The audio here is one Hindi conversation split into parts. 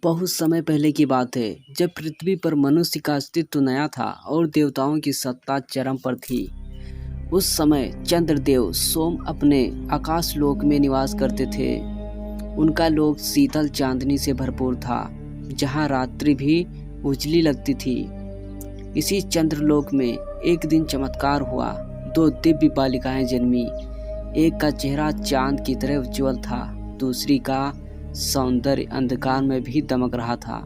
बहुत समय पहले की बात है, जब पृथ्वी पर मनुष्य का अस्तित्व नया था और देवताओं की सत्ता चरम पर थी। उस समय चंद्रदेव सोम अपने आकाश लोक में निवास करते थे। उनका लोक शीतल चांदनी से भरपूर था, जहां रात्रि भी उजली लगती थी। इसी चंद्रलोक में एक दिन चमत्कार हुआ। दो दिव्य बालिकाएं जन्मी। एक का चेहरा चांद की तरह उज्ज्वल था, दूसरी का सौंदर्य अंधकार में भी दमक रहा था।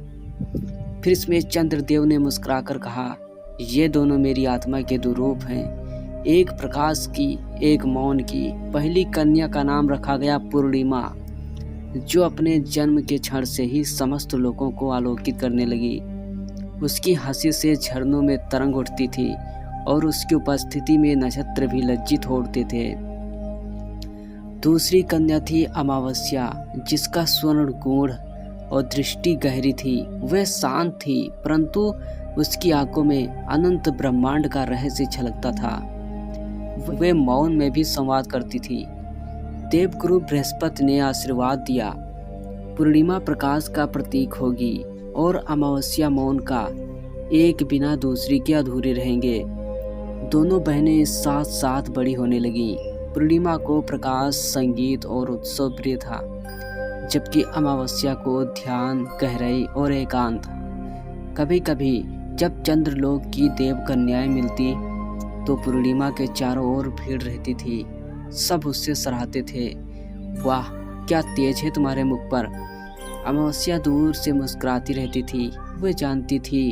फिर इसमें चंद्रदेव ने मुस्कुराकर कहा, ये दोनों मेरी आत्मा के दो रूप हैं, एक प्रकाश की, एक मौन की। पहली कन्या का नाम रखा गया पूर्णिमा, जो अपने जन्म के क्षण से ही समस्त लोगों को आलोकित करने लगी। उसकी हंसी से झरनों में तरंग उठती थी और उसकी उपस्थिति में नक्षत्र भी लज्जित हो उठते थे। दूसरी कन्या थी अमावस्या, जिसका स्वर्ण गूढ़ और दृष्टि गहरी थी। वह शांत थी, परंतु उसकी आंखों में अनंत ब्रह्मांड का रहस्य झलकता था। वह मौन में भी संवाद करती थी। देवगुरु बृहस्पति ने आशीर्वाद दिया, पूर्णिमा प्रकाश का प्रतीक होगी और अमावस्या मौन का। एक बिना दूसरी के अधूरे रहेंगे। दोनों बहनें साथ साथ बड़ी होने लगीं। पूर्णिमा को प्रकाश, संगीत और उत्सव प्रिय था, जबकि अमावस्या को ध्यान, गहराई और एकांत। कभी कभी जब चंद्रलोक की देव कन्याएं मिलती तो पूर्णिमा के चारों ओर भीड़ रहती थी। सब उससे सराहते थे, वाह क्या तेज है तुम्हारे मुख पर। अमावस्या दूर से मुस्कुराती रहती थी। वह जानती थी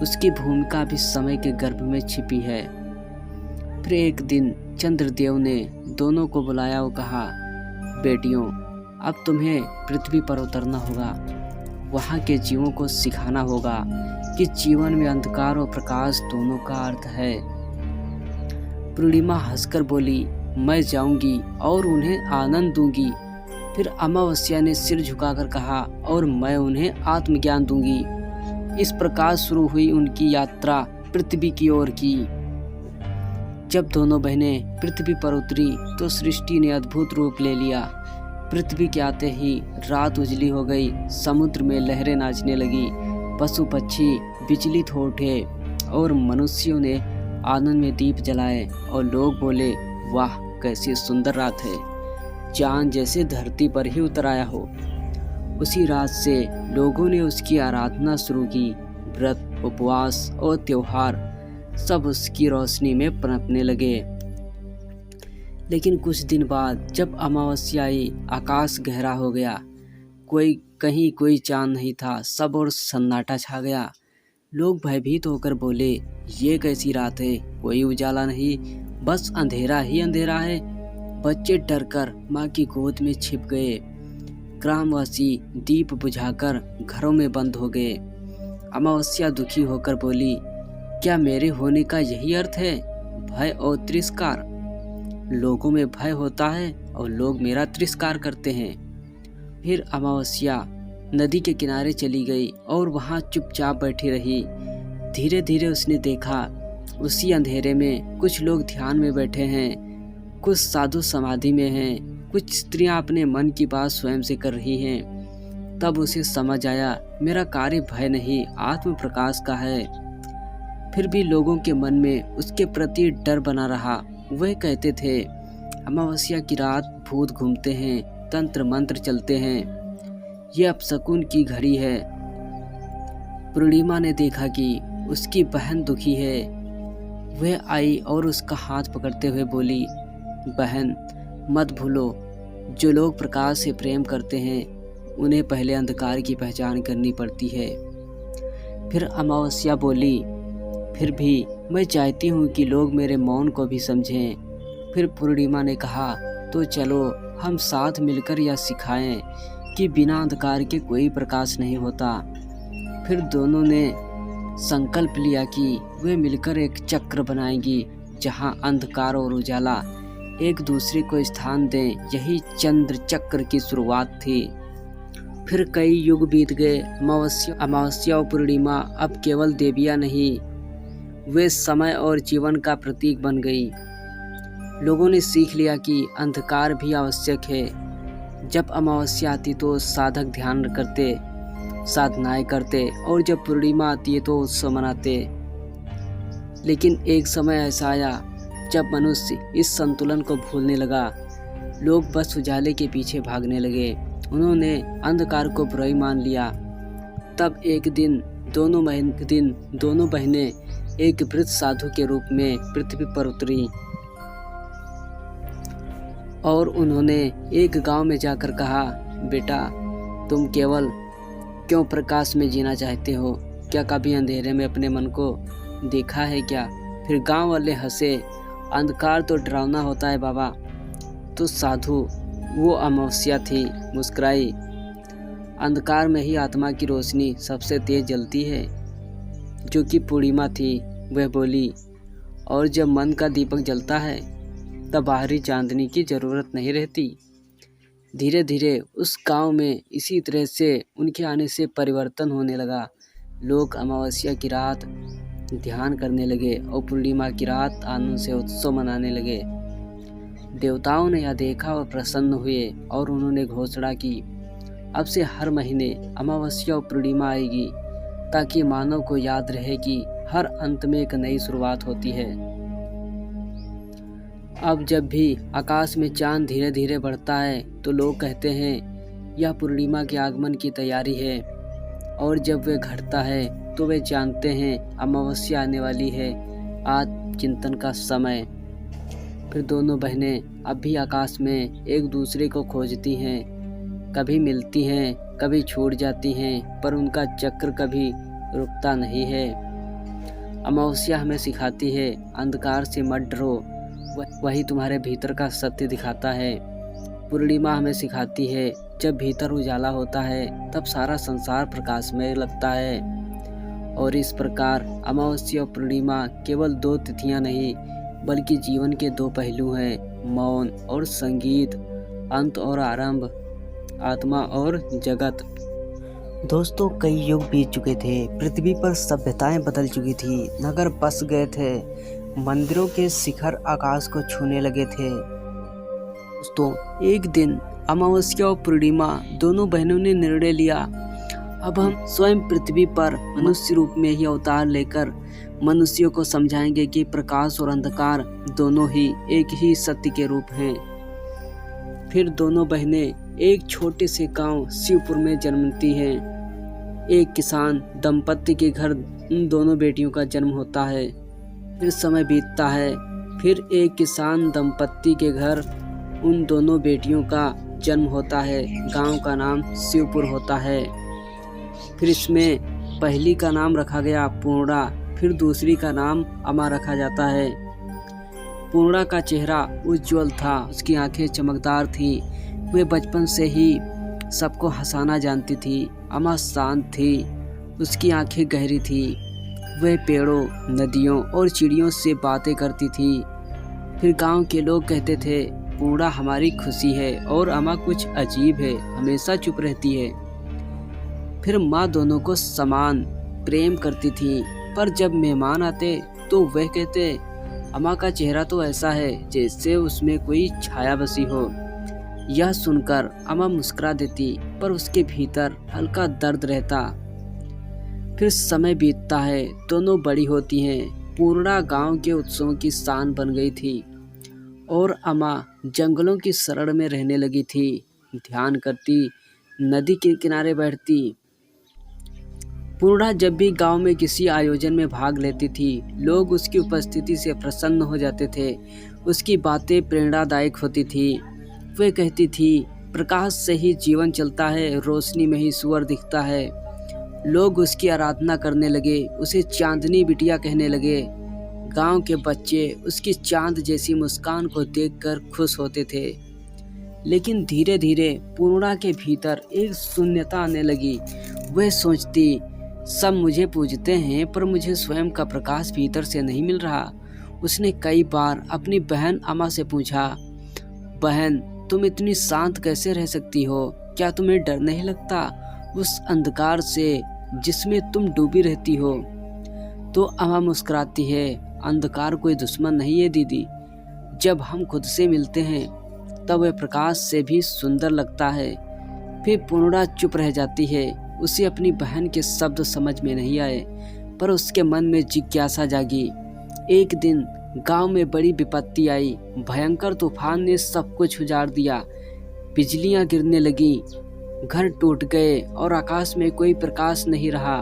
उसकी भूमिका भी समय के गर्भ में छिपी है। फिर एक दिन चंद्रदेव ने दोनों को बुलाया और कहा, बेटियों, अब तुम्हें पृथ्वी पर उतरना होगा। वहाँ के जीवों को सिखाना होगा कि जीवन में अंधकार और प्रकाश दोनों का अर्थ है। पूर्णिमा हंसकर बोली, मैं जाऊंगी और उन्हें आनंद दूंगी। फिर अमावस्या ने सिर झुकाकर कहा, और मैं उन्हें आत्मज्ञान दूंगी। इस प्रकार शुरू हुई उनकी यात्रा पृथ्वी की ओर की। जब दोनों बहनें पृथ्वी पर उतरी तो सृष्टि ने अद्भुत रूप ले लिया। पृथ्वी के आते ही रात उजली हो गई, समुद्र में लहरें नाचने लगी, पशु पक्षी विचलित हो उठे और मनुष्यों ने आनंद में दीप जलाए और लोग बोले, वाह कैसी सुंदर रात है, चांद जैसे धरती पर ही उतर आया हो। उसी रात से लोगों ने उसकी आराधना शुरू की। व्रत, उपवास और त्योहार सब उसकी रोशनी में पनपने लगे। लेकिन कुछ दिन बाद जब अमावस्या आई, आकाश गहरा हो गया। कहीं कोई चांद नहीं था, सब और सन्नाटा छा गया। लोग भयभीत होकर बोले, ये कैसी रात है, कोई उजाला नहीं, बस अंधेरा ही अंधेरा है। बच्चे डरकर माँ की गोद में छिप गए। ग्रामवासी दीप बुझाकर घरों में बंद हो गए। अमावस्या दुखी होकर बोली, क्या मेरे होने का यही अर्थ है, भय और तिरस्कार। लोगों में भय होता है और लोग मेरा तिरस्कार करते हैं। फिर अमावस्या नदी के किनारे चली गई और वहाँ चुपचाप बैठी रही। धीरे धीरे उसने देखा, उसी अंधेरे में कुछ लोग ध्यान में बैठे हैं, कुछ साधु समाधि में हैं, कुछ स्त्रियां अपने मन की बात स्वयं से कर रही हैं। तब उसे समझ आया, मेरा कार्य भय नहीं, आत्म प्रकाश का है। फिर भी लोगों के मन में उसके प्रति डर बना रहा। वह कहते थे, अमावस्या की रात भूत घूमते हैं, तंत्र मंत्र चलते हैं, ये अपशकुन की घड़ी है। पूर्णिमा ने देखा कि उसकी बहन दुखी है। वह आई और उसका हाथ पकड़ते हुए बोली, बहन मत भूलो, जो लोग प्रकाश से प्रेम करते हैं उन्हें पहले अंधकार की पहचान करनी पड़ती है। फिर अमावस्या बोली, फिर भी मैं चाहती हूँ कि लोग मेरे मौन को भी समझें। फिर पूर्णिमा ने कहा, तो चलो हम साथ मिलकर यह सिखाएं कि बिना अंधकार के कोई प्रकाश नहीं होता। फिर दोनों ने संकल्प लिया कि वे मिलकर एक चक्र बनाएंगी, जहां अंधकार और उजाला एक दूसरे को स्थान दें। यही चंद्र चक्र की शुरुआत थी। फिर कई युग बीत गए। अमावस्या और पूर्णिमा अब केवल देवियां नहीं, वे समय और जीवन का प्रतीक बन गई। लोगों ने सीख लिया कि अंधकार भी आवश्यक है। जब अमावस्या आती तो साधक ध्यान करते, साधनाएं करते और जब पूर्णिमा आती है तो उत्सव मनाते। लेकिन एक समय ऐसा आया जब मनुष्य इस संतुलन को भूलने लगा। लोग बस उजाले के पीछे भागने लगे। उन्होंने अंधकार को बुराई मान लिया। तब एक दिन दोनों बहनें एक वृद्ध साधु के रूप में पृथ्वी पर उतरी और उन्होंने एक गांव में जाकर कहा, बेटा, तुम केवल क्यों प्रकाश में जीना चाहते हो? क्या कभी अंधेरे में अपने मन को देखा है क्या? फिर गांव वाले हंसे। अंधकार तो डरावना होता है बाबा। तो साधु, वो अमावस्या थी, मुस्कुराई। अंधकार में ही आत्मा की रोशनी सबसे तेज जलती है, जो कि पूर्णिमा थी। वह बोली, और जब मन का दीपक जलता है तब बाहरी चांदनी की ज़रूरत नहीं रहती। धीरे धीरे उस गांव में इसी तरह से उनके आने से परिवर्तन होने लगा। लोग अमावस्या की रात ध्यान करने लगे और पूर्णिमा की रात आनंद से उत्सव मनाने लगे। देवताओं ने यह देखा और प्रसन्न हुए और उन्होंने घोषणा की, अब से हर महीने अमावस्या और पूर्णिमा आएगी, ताकि मानव को याद रहे कि हर अंत में एक नई शुरुआत होती है। अब जब भी आकाश में चांद धीरे धीरे बढ़ता है तो लोग कहते हैं यह पूर्णिमा के आगमन की तैयारी है, और जब वह घटता है तो वे जानते हैं अमावस्या आने वाली है। आज चिंतन का समय। फिर दोनों बहनें अब भी आकाश में एक दूसरे को खोजती हैं। कभी मिलती हैं, कभी छूट जाती हैं, पर उनका चक्र कभी रुकता नहीं है। अमावस्या हमें सिखाती है, अंधकार से मत डरो, वही तुम्हारे भीतर का सत्य दिखाता है। पूर्णिमा हमें सिखाती है, जब भीतर उजाला होता है तब सारा संसार प्रकाशमय लगता है। और इस प्रकार अमावस्या और पूर्णिमा केवल दो तिथियां नहीं, बल्कि जीवन के दो पहलू हैं, मौन और संगीत, अंत और आरंभ, आत्मा और जगत। दोस्तों, कई युग बीत चुके थे, पृथ्वी पर सभ्यताएं बदल चुकी थी, नगर बस गए थे, मंदिरों के शिखर आकाश को छूने लगे थे। दोस्तों, एक दिन अमावस्या और पूर्णिमा दोनों बहनों ने निर्णय लिया, अब हम स्वयं पृथ्वी पर मनुष्य रूप में ही अवतार लेकर मनुष्यों को समझाएंगे कि प्रकाश और अंधकार दोनों ही एक ही सत्य के रूप हैं। फिर दोनों बहनें एक छोटे से गांव शिवपुर में जन्मती हैं। एक किसान दंपत्ति के घर उन दोनों बेटियों का जन्म होता है। फिर समय बीतता है, फिर एक किसान दंपत्ति के घर उन दोनों बेटियों का जन्म होता है। गांव का नाम शिवपुर होता है। फिर इसमें पहली का नाम रखा गया पूर्णा, फिर दूसरी का नाम अमा रखा जाता है। पूर्णा का चेहरा उज्ज्वल था, उसकी आंखें चमकदार थी, वह बचपन से ही सबको हंसाना जानती थी। अमा शांत थी, उसकी आंखें गहरी थी, वह पेड़ों, नदियों और चिड़ियों से बातें करती थी। फिर गांव के लोग कहते थे, पूर्णा हमारी खुशी है और अमा कुछ अजीब है, हमेशा चुप रहती है। फिर माँ दोनों को समान प्रेम करती थी, पर जब मेहमान आते तो वह कहते, अमा का चेहरा तो ऐसा है जैसे उसमें कोई छाया बसी हो। यह सुनकर अमा मुस्कुरा देती, पर उसके भीतर हल्का दर्द रहता। फिर समय बीतता है, दोनों बड़ी होती हैं। पूर्णा गांव के उत्सवों की शान बन गई थी और अमा जंगलों की शरण में रहने लगी थी। ध्यान करती, नदी के किनारे बैठती। पूर्णा जब भी गांव में किसी आयोजन में भाग लेती थी, लोग उसकी उपस्थिति से प्रसन्न हो जाते थे। उसकी बातें प्रेरणादायक होती थी। वह कहती थी, प्रकाश से ही जीवन चलता है, रोशनी में ही सूरज दिखता है। लोग उसकी आराधना करने लगे, उसे चांदनी बिटिया कहने लगे। गांव के बच्चे उसकी चांद जैसी मुस्कान को देखकर खुश होते थे। लेकिन धीरे धीरे पूर्णा के भीतर एक शून्यता आने लगी। वह सोचती, सब मुझे पूजते हैं पर मुझे स्वयं का प्रकाश भीतर से नहीं मिल रहा। उसने कई बार अपनी बहन अमा से पूछा, बहन, तुम इतनी शांत कैसे रह सकती हो? क्या तुम्हें डर नहीं लगता उस अंधकार से जिसमें तुम डूबी रहती हो? तो अमा मुस्कुराती है, अंधकार कोई दुश्मन नहीं है दीदी। जब हम खुद से मिलते हैं तब वह प्रकाश से भी सुंदर लगता है। फिर पूर्णा चुप रह जाती है। उसे अपनी बहन के शब्द समझ में नहीं आए, पर उसके मन में जिज्ञासा जागी। एक दिन गांव में बड़ी विपत्ति आई। भयंकर तूफान ने सब कुछ उजाड़ दिया। बिजलियां गिरने लगी, घर टूट गए और आकाश में कोई प्रकाश नहीं रहा।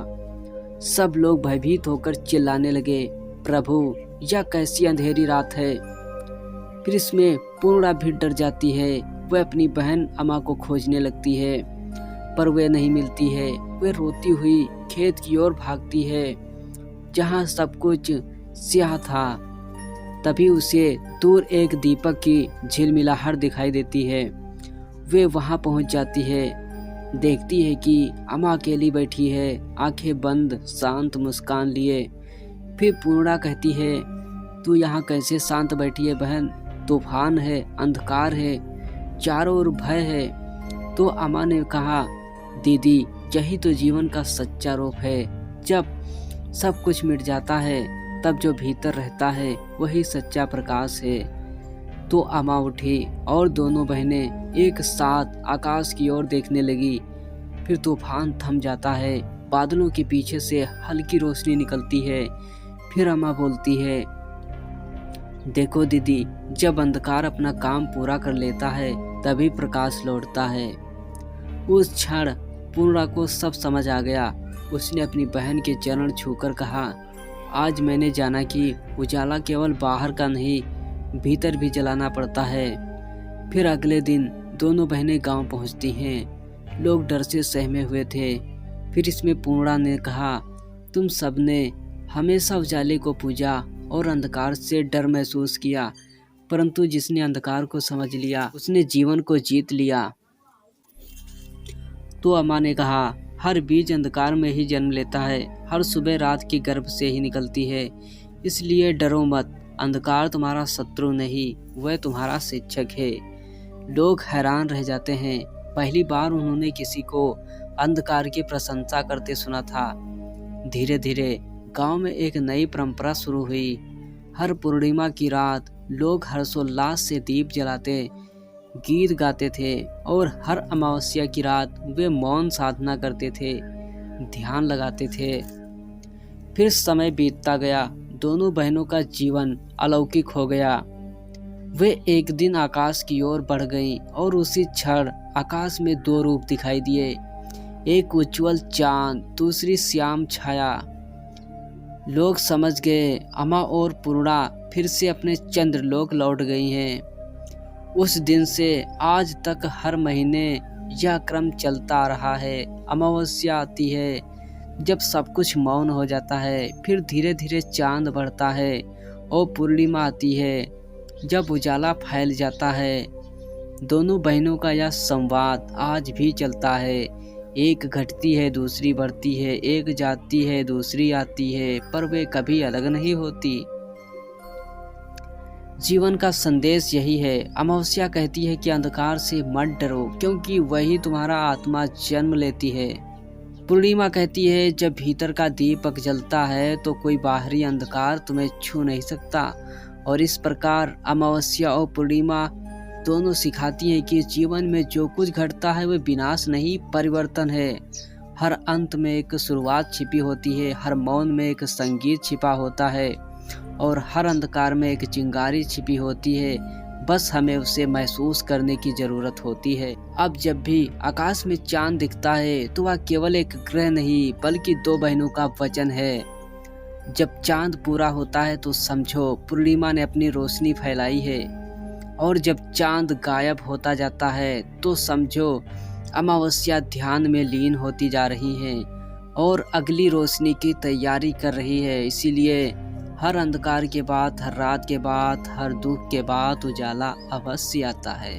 सब लोग भयभीत होकर चिल्लाने लगे, प्रभु, यह कैसी अंधेरी रात है। फिर इसमें पूर्णा भी डर जाती है। वह अपनी बहन अम्मा को खोजने लगती है, पर वह नहीं मिलती है। वह रोती हुई खेत की ओर भागती है, जहाँ सब कुछ स्याह था। तभी उसे दूर एक दीपक की झिलमिलाहट दिखाई देती है। वे वहाँ पहुँच जाती है, देखती है कि अम्मा अकेली बैठी है, आंखें बंद, शांत मुस्कान लिए। फिर पूर्णा कहती है, तू यहाँ कैसे शांत बैठी है बहन? तूफान है, अंधकार है, चारों ओर भय है। तो अम्मा ने कहा, दीदी, यही तो जीवन का सच्चा रूप है। जब सब कुछ मिट जाता है, तब जो भीतर रहता है वही सच्चा प्रकाश है। तो अम्मा उठी और दोनों बहनें एक साथ आकाश की ओर देखने लगी। फिर तूफान थम जाता है, बादलों के पीछे से हल्की रोशनी निकलती है। फिर अम्मा बोलती है, देखो दीदी, जब अंधकार अपना काम पूरा कर लेता है तभी प्रकाश लौटता है। उस क्षण पूर्णा को सब समझ आ गया। उसने अपनी बहन के चरण छूकर कहा, आज मैंने जाना कि उजाला केवल बाहर का नहीं, भीतर भी जलाना पड़ता है। फिर अगले दिन दोनों बहनें गांव पहुंचती हैं। लोग डर से सहमे हुए थे। फिर इसमें पूर्णा ने कहा, तुम सबने हमेशा उजाले को पूजा और अंधकार से डर महसूस किया, परंतु जिसने अंधकार को समझ लिया उसने जीवन को जीत लिया। तो अम्मा ने कहा, हर बीज अंधकार में ही जन्म लेता है, हर सुबह रात के गर्भ से ही निकलती है। इसलिए डरो मत, अंधकार तुम्हारा शत्रु नहीं, वह तुम्हारा शिक्षक है। लोग हैरान रह जाते हैं। पहली बार उन्होंने किसी को अंधकार की प्रशंसा करते सुना था। धीरे धीरे गांव में एक नई परंपरा शुरू हुई। हर पूर्णिमा की रात लोग हर्षोल्लास से दीप जलाते, गीत गाते थे और हर अमावस्या की रात वे मौन साधना करते थे, ध्यान लगाते थे। फिर समय बीतता गया, दोनों बहनों का जीवन अलौकिक हो गया। वे एक दिन आकाश की ओर बढ़ गईं और उसी क्षण आकाश में दो रूप दिखाई दिए, एक उज्जवल चांद, दूसरी श्याम छाया। लोग समझ गए, अम्मा और पूर्णा फिर से अपने चंद्रलोक लौट गई हैं। उस दिन से आज तक हर महीने यह क्रम चलता आ रहा है। अमावस्या आती है जब सब कुछ मौन हो जाता है, फिर धीरे धीरे चांद बढ़ता है, और पूर्णिमा आती है जब उजाला फैल जाता है। दोनों बहनों का यह संवाद आज भी चलता है। एक घटती है, दूसरी बढ़ती है, एक जाती है, दूसरी आती है, पर वे कभी अलग नहीं होती। जीवन का संदेश यही है। अमावस्या कहती है कि अंधकार से मत डरो, क्योंकि वही तुम्हारा आत्मा जन्म लेती है। पूर्णिमा कहती है, जब भीतर का दीपक जलता है तो कोई बाहरी अंधकार तुम्हें छू नहीं सकता। और इस प्रकार अमावस्या और पूर्णिमा दोनों सिखाती हैं कि जीवन में जो कुछ घटता है वह विनाश नहीं, परिवर्तन है। हर अंत में एक शुरुआत छिपी होती है, हर मौन में एक संगीत छिपा होता है, और हर अंधकार में एक चिंगारी छिपी होती है। बस हमें उसे महसूस करने की जरूरत होती है। अब जब भी आकाश में चांद दिखता है तो वह केवल एक ग्रह नहीं, बल्कि दो बहनों का वचन है। जब चांद पूरा होता है तो समझो पूर्णिमा ने अपनी रोशनी फैलाई है, और जब चांद गायब होता जाता है तो समझो अमावस्या ध्यान में लीन होती जा रही है और अगली रोशनी की तैयारी कर रही है। इसीलिए हर अंधकार के बाद, हर रात के बाद, हर दुख के बाद उजाला अवश्य आता है।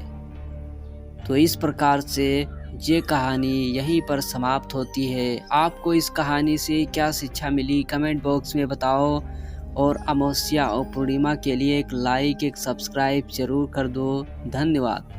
तो इस प्रकार से ये कहानी यहीं पर समाप्त होती है। आपको इस कहानी से क्या शिक्षा मिली, कमेंट बॉक्स में बताओ। और अमावस्या और पूर्णिमा के लिए एक लाइक, एक सब्सक्राइब जरूर कर दो। धन्यवाद।